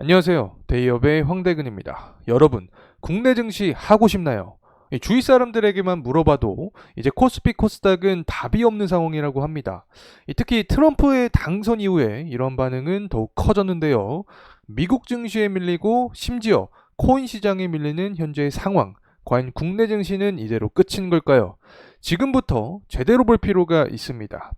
안녕하세요. 데이업의 황대근입니다. 여러분, 국내 증시 하고 싶나요? 주위 사람들에게만 물어봐도 이제 코스피 코스닥은 답이 없는 상황이라고 합니다. 특히 트럼프의 당선 이후에 이런 반응은 더욱 커졌는데요. 미국 증시에 밀리고 심지어 코인 시장에 밀리는 현재의 상황. 과연 국내 증시는 이대로 끝인 걸까요? 지금부터 제대로 볼 필요가 있습니다.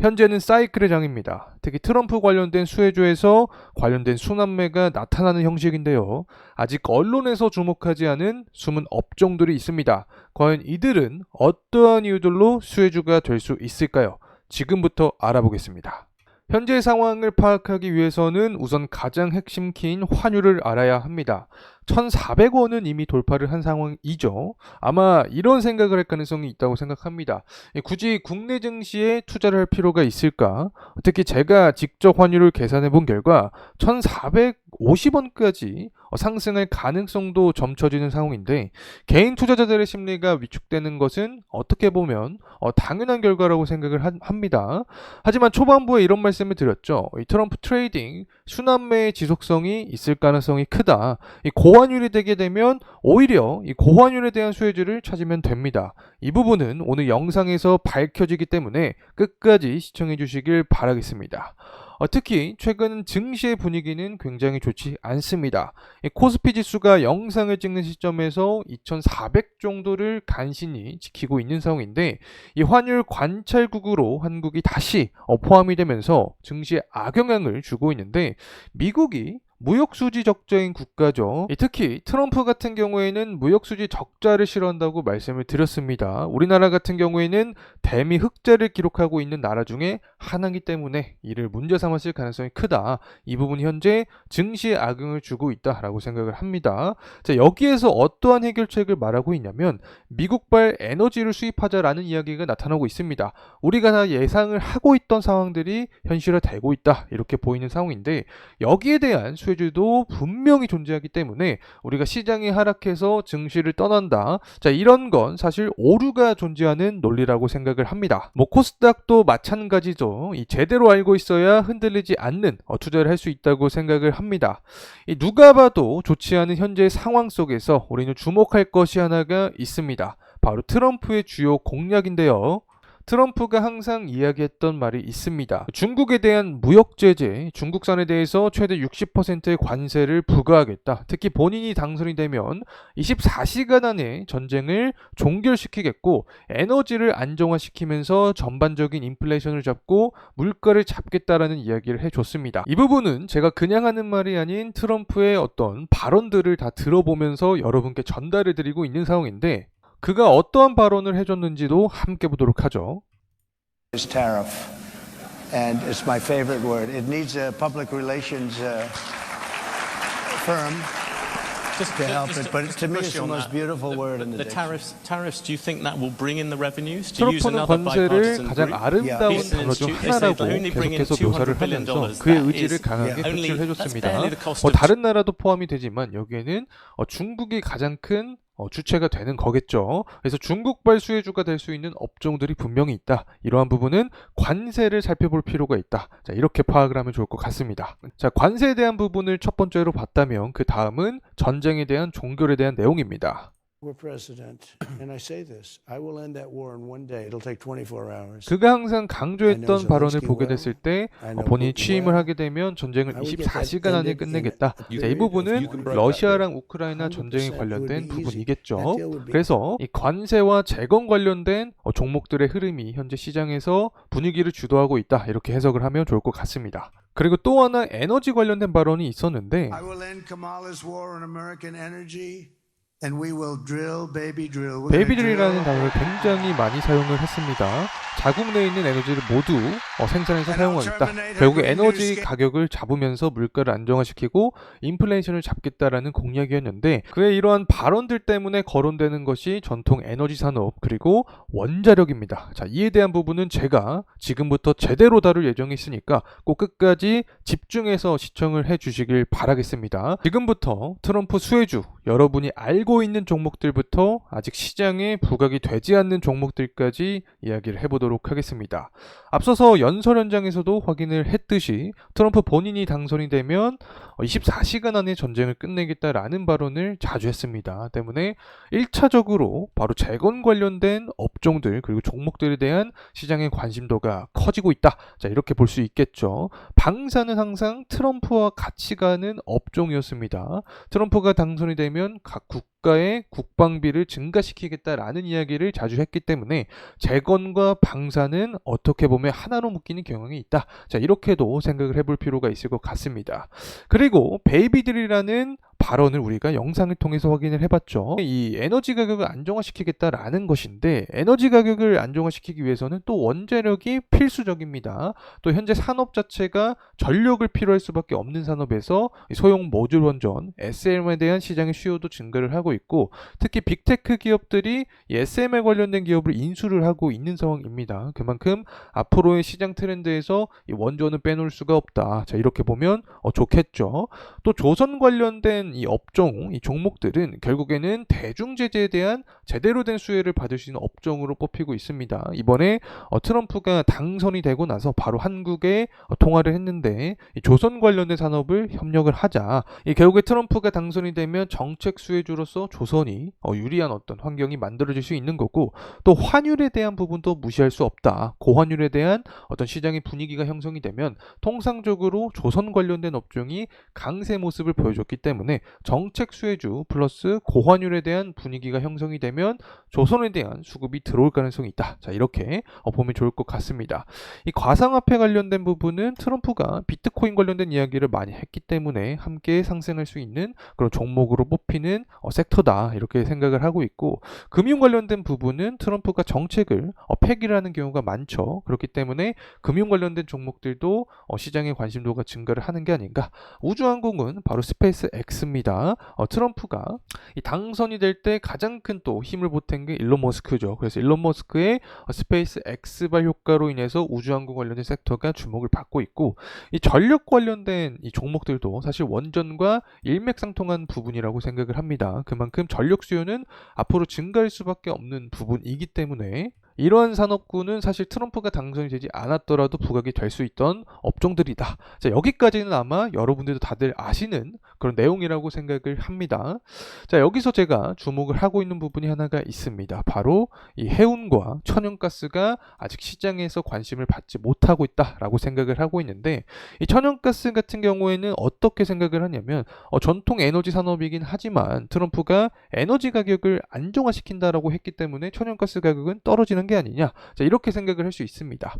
현재는 사이클의 장입니다. 특히 트럼프 관련된 수혜주에서 관련된 순환매가 나타나는 형식인데요. 아직 언론에서 주목하지 않은 숨은 업종들이 있습니다. 과연 이들은 어떠한 이유들로 수혜주가 될 수 있을까요? 지금부터 알아보겠습니다. 현재 상황을 파악하기 위해서는 우선 가장 핵심 키인 환율을 알아야 합니다. 1,400원은 이미 돌파를 한 상황이죠. 아마 이런 생각을 할 가능성이 있다고 생각합니다. 굳이 국내 증시에 투자를 할 필요가 있을까? 특히 제가 직접 환율을 계산해 본 결과 1,450원까지 상승할 가능성도 점쳐지는 상황인데, 개인 투자자들의 심리가 위축되는 것은 어떻게 보면 당연한 결과라고 생각을 합니다. 하지만 초반부에 이런 말씀을 드렸죠. 이 트럼프 트레이딩 순환매의 지속성이 있을 가능성이 크다. 이 고환율이 되게 되면 오히려 이 고환율에 대한 수혜주를 찾으면 됩니다. 이 부분은 오늘 영상에서 밝혀지기 때문에 끝까지 시청해 주시길 바라겠습니다. 특히 최근 증시의 분위기는 굉장히 좋지 않습니다. 코스피 지수가 영상을 찍는 시점에서 2400 정도를 간신히 지키고 있는 상황인데, 이 환율 관찰국으로 한국이 다시 포함이 되면서 증시에 악영향을 주고 있는데, 미국이 무역수지 적자인 국가죠. 특히 트럼프 같은 경우에는 무역수지 적자를 싫어한다고 말씀을 드렸습니다. 우리나라 같은 경우에는 대미 흑자를 기록하고 있는 나라 중에 하나이기 때문에 이를 문제 삼았을 가능성이 크다. 이 부분이 현재 증시에 악영을 주고 있다라고 생각을 합니다. 자, 여기에서 어떠한 해결책을 말하고 있냐면 미국발 에너지를 수입하자라는 이야기가 나타나고 있습니다. 우리가 다 예상을 하고 있던 상황들이 현실화되고 있다. 이렇게 보이는 상황인데, 여기에 대한 수혜주도 분명히 존재하기 때문에 우리가 시장이 하락해서 증시를 떠난다. 자, 이런 건 사실 오류가 존재하는 논리라고 생각을 합니다. 코스닥도 마찬가지죠. 제대로 알고 있어야 흔들리지 않는 투자를 할 수 있다고 생각을 합니다. 누가 봐도 좋지 않은 현재 상황 속에서 우리는 주목할 것이 하나가 있습니다. 바로 트럼프의 주요 공약인데요. 트럼프가 항상 이야기했던 말이 있습니다. 중국에 대한 무역 제재, 중국산에 대해서 최대 60%의 관세를 부과하겠다. 특히 본인이 당선이 되면 24시간 안에 전쟁을 종결시키겠고, 에너지를 안정화시키면서 전반적인 인플레이션을 잡고 물가를 잡겠다라는 이야기를 해줬습니다. 이 부분은 제가 그냥 하는 말이 아닌 트럼프의 어떤 발언들을 다 들어보면서 여러분께 전달해 드리고 있는 상황인데, 그가 어떠한 발언을 해줬는지도 함께 보도록 하죠. Tariff, and it's my favorite word. It needs a public relations firm to help it, but to me it's the most beautiful word in the tariffs. Do you think that will bring in the revenues? To use 트럼프는 another 관세를 bipartisan 가장 group? 아름다운 단어 중 하나라고 계속해서 묘사를 하면서 그의 의지를 강하게 표출을 해줬습니다. 다른 나라도 포함이 되지만 여기에는 중국이 가장 큰 주체가 되는 거겠죠. 그래서 중국발 수혜주가 될 수 있는 업종들이 분명히 있다. 이러한 부분은 관세를 살펴볼 필요가 있다. 자, 이렇게 파악을 하면 좋을 것 같습니다. 자, 관세에 대한 부분을 첫 번째로 봤다면 그 다음은 전쟁에 대한 종결에 대한 내용입니다. 그가 항상 강조했던 발언을 보게 됐을 때 본인이 취임을 하게 되면 전쟁을 24시간 안에 끝내겠다. 자, 이 부분은 러시아랑 우크라이나 전쟁에 관련된 부분이겠죠. 그래서 이 관세와 재건 관련된 종목들의 흐름이 현재 시장에서 분위기를 주도하고 있다. 이렇게 해석을 하면 좋을 것 같습니다. 그리고 또 하나 에너지 관련된 발언이 있었는데, 베이비들이라는 단어를 굉장히 많이 사용을 했습니다. 자국 내에 있는 에너지를 모두 생산해서 사용하겠다. 결국 에너지 가격을 잡으면서 물가를 안정화시키고 인플레이션을 잡겠다라는 공약이었는데, 그의 이러한 발언들 때문에 거론되는 것이 전통 에너지 산업 그리고 원자력입니다. 자, 이에 대한 부분은 제가 지금부터 제대로 다룰 예정이 있으니까 꼭 끝까지 집중해서 시청을 해주시길 바라겠습니다. 지금부터 트럼프 수혜주, 여러분이 알고 있는 종목들부터 아직 시장에 부각이 되지 않는 종목들까지 이야기를 해보도록 보도록 하겠습니다. 앞서서 연설 현장에서도 확인을 했듯이 트럼프 본인이 당선이 되면 24시간 안에 전쟁을 끝내겠다라는 발언을 자주 했습니다. 때문에 1차적으로 바로 재건 관련된 업종들 그리고 종목들에 대한 시장의 관심도가 커지고 있다. 자, 이렇게 볼 수 있겠죠. 방사는 항상 트럼프와 같이 가는 업종이었습니다. 트럼프가 당선이 되면 각 국가의 국방비를 증가시키겠다라는 이야기를 자주 했기 때문에 재건과 방사는 어떻게 보면 하나로 묶이는 경향이 있다. 자, 이렇게도 생각을 해볼 필요가 있을 것 같습니다. 그리고 베이비들이라는 발언을 우리가 영상을 통해서 확인을 해봤죠. 이 에너지 가격을 안정화시키겠다라는 것인데 에너지 가격을 안정화시키기 위해서는 또 원자력이 필수적입니다. 또 현재 산업 자체가 전력을 필요할 수밖에 없는 산업에서 소형 모듈 원전 SM에 대한 시장의 수요도 증가를 하고 있고 특히 빅테크 기업들이 이 SM에 관련된 기업을 인수를 하고 있는 상황입니다. 그만큼 앞으로의 시장 트렌드에서 이 원전은 빼놓을 수가 없다. 자, 이렇게 보면 좋겠죠. 또 조선 관련된 이 업종, 이 종목들은 결국에는 대중 제재에 대한 제대로 된 수혜를 받을 수 있는 업종으로 뽑히고 있습니다. 이번에 트럼프가 당선이 되고 나서 바로 한국에 통화를 했는데 이 조선 관련된 산업을 협력을 하자. 이 결국에 트럼프가 당선이 되면 정책 수혜주로서 조선이 유리한 어떤 환경이 만들어질 수 있는 거고 또 환율에 대한 부분도 무시할 수 없다. 고환율에 대한 어떤 시장의 분위기가 형성이 되면 통상적으로 조선 관련된 업종이 강세 모습을 보여줬기 때문에 정책 수혜주 플러스 고환율에 대한 분위기가 형성이 되면 조선에 대한 수급이 들어올 가능성이 있다. 자, 이렇게 보면 좋을 것 같습니다. 이 가상화폐 관련된 부분은 트럼프가 비트코인 관련된 이야기를 많이 했기 때문에 함께 상승할 수 있는 그런 종목으로 뽑히는 섹터다. 이렇게 생각을 하고 있고 금융 관련된 부분은 트럼프가 정책을 폐기를 하는 경우가 많죠. 그렇기 때문에 금융 관련된 종목들도 시장의 관심도가 증가를 하는 게 아닌가. 우주항공은 바로 스페이스 X입니다. 트럼프가 이 당선이 될 때 가장 큰 또 힘을 보탠 게 일론 머스크죠. 그래서 일론 머스크의 스페이스 X발 효과로 인해서 우주항공 관련된 섹터가 주목을 받고 있고 이 전력 관련된 이 종목들도 사실 원전과 일맥상통한 부분이라고 생각을 합니다. 그만큼 전력 수요는 앞으로 증가할 수밖에 없는 부분이기 때문에 이러한 산업군은 사실 트럼프가 당선이 되지 않았더라도 부각이 될 수 있던 업종들이다. 자, 여기까지는 아마 여러분들도 다들 아시는 그런 내용이라고 생각을 합니다. 자, 여기서 제가 주목을 하고 있는 부분이 하나가 있습니다. 바로 이 해운과 천연가스가 아직 시장에서 관심을 받지 못하고 있다라고 생각을 하고 있는데 이 천연가스 같은 경우에는 어떻게 생각을 하냐면 전통 에너지 산업이긴 하지만 트럼프가 에너지 가격을 안정화시킨다라고 했기 때문에 천연가스 가격은 떨어지는 게 아니냐. 자, 이렇게 생각을 할 수 있습니다.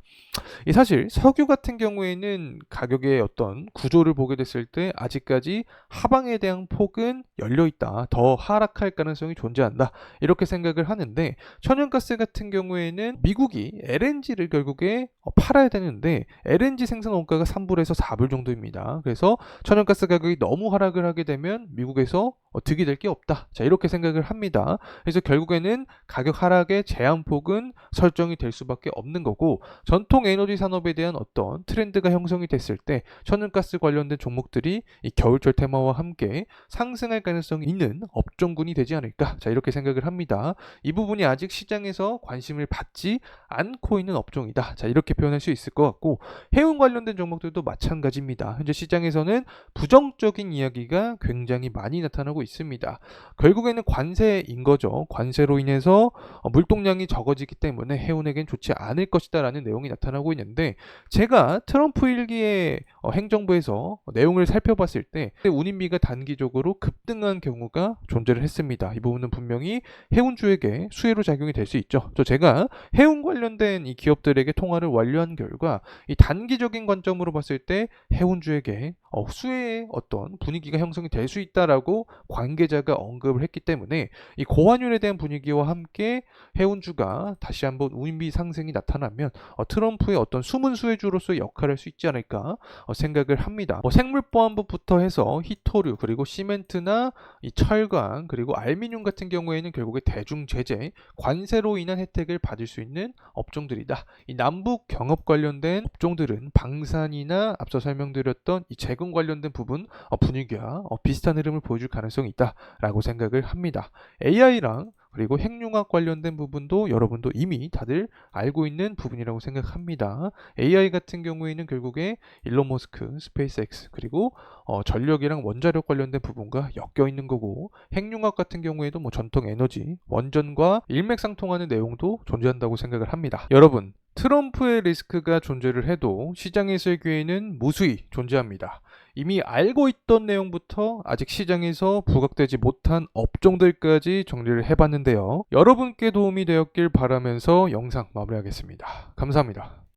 이 사실 석유 같은 경우에는 가격의 어떤 구조를 보게 됐을 때 아직까지 하방에 대한 폭은 열려 있다. 더 하락할 가능성이 존재한다. 이렇게 생각을 하는데 천연가스 같은 경우에는 미국이 LNG를 결국에 팔아야 되는데 LNG 생산 원가가 3불에서 4불 정도입니다. 그래서 천연가스 가격이 너무 하락을 하게 되면 미국에서 득이 될 게 없다. 자, 이렇게 생각을 합니다. 그래서 결국에는 가격 하락의 제한폭은 설정이 될 수밖에 없는 거고 전통 에너지 산업에 대한 어떤 트렌드가 형성이 됐을 때 천연가스 관련된 종목들이 이 겨울철 테마와 함께 상승할 가능성이 있는 업종군이 되지 않을까. 자, 이렇게 생각을 합니다. 이 부분이 아직 시장에서 관심을 받지 않고 있는 업종이다. 자, 이렇게 표현할 수 있을 것 같고 해운 관련된 종목들도 마찬가지입니다. 현재 시장에서는 부정적인 이야기가 굉장히 많이 나타나고 있습니다. 결국에는 관세인 거죠. 관세로 인해서 물동량이 적어지기 때문에 해운에겐 좋지 않을 것이다 라는 내용이 나타나고 있는데 제가 트럼프 일기의 행정부에서 내용을 살펴봤을 때 운임비가 단기적으로 급등한 경우가 존재를 했습니다. 이 부분은 분명히 해운주에게 수혜로 작용이 될 수 있죠. 제가 해운 관련된 이 기업들에게 통화를 완료한 결과 이 단기적인 관점으로 봤을 때 해운주에게 수혜의 어떤 분위기가 형성이 될 수 있다라고 관계자가 언급을 했기 때문에 이 고환율에 대한 분위기와 함께 해운주가 다시 한번 운임비 상승이 나타나면 트럼프의 어떤 숨은 수혜주로서의 역할을 할 수 있지 않을까 생각을 합니다. 생물보안부부터 해서 히토류 그리고 시멘트나 이 철강 그리고 알미늄 같은 경우에는 결국에 대중 제재 관세로 인한 혜택을 받을 수 있는 업종들이다. 이 남북 경업 관련된 업종들은 방산이나 앞서 설명드렸던 이 재건 관련된 부분 분위기와 비슷한 흐름을 보여줄 가능성이 있다라고 생각을 합니다. AI랑 그리고 핵융합 관련된 부분도 여러분도 이미 다들 알고 있는 부분이라고 생각합니다. AI 같은 경우에는 결국에 일론 머스크, 스페이스X 그리고 전력이랑 원자력 관련된 부분과 엮여 있는 거고, 핵융합 같은 경우에도 뭐 전통 에너지, 원전과 일맥상통하는 내용도 존재한다고 생각을 합니다. 여러분, 트럼프의 리스크가 존재를 해도 시장에서의 기회는 무수히 존재합니다. 이미 알고 있던 내용부터 아직 시장에서 부각되지 못한 업종들까지 정리를 해봤는데요. 여러분께 도움이 되었길 바라면서 영상 마무리하겠습니다. 감사합니다.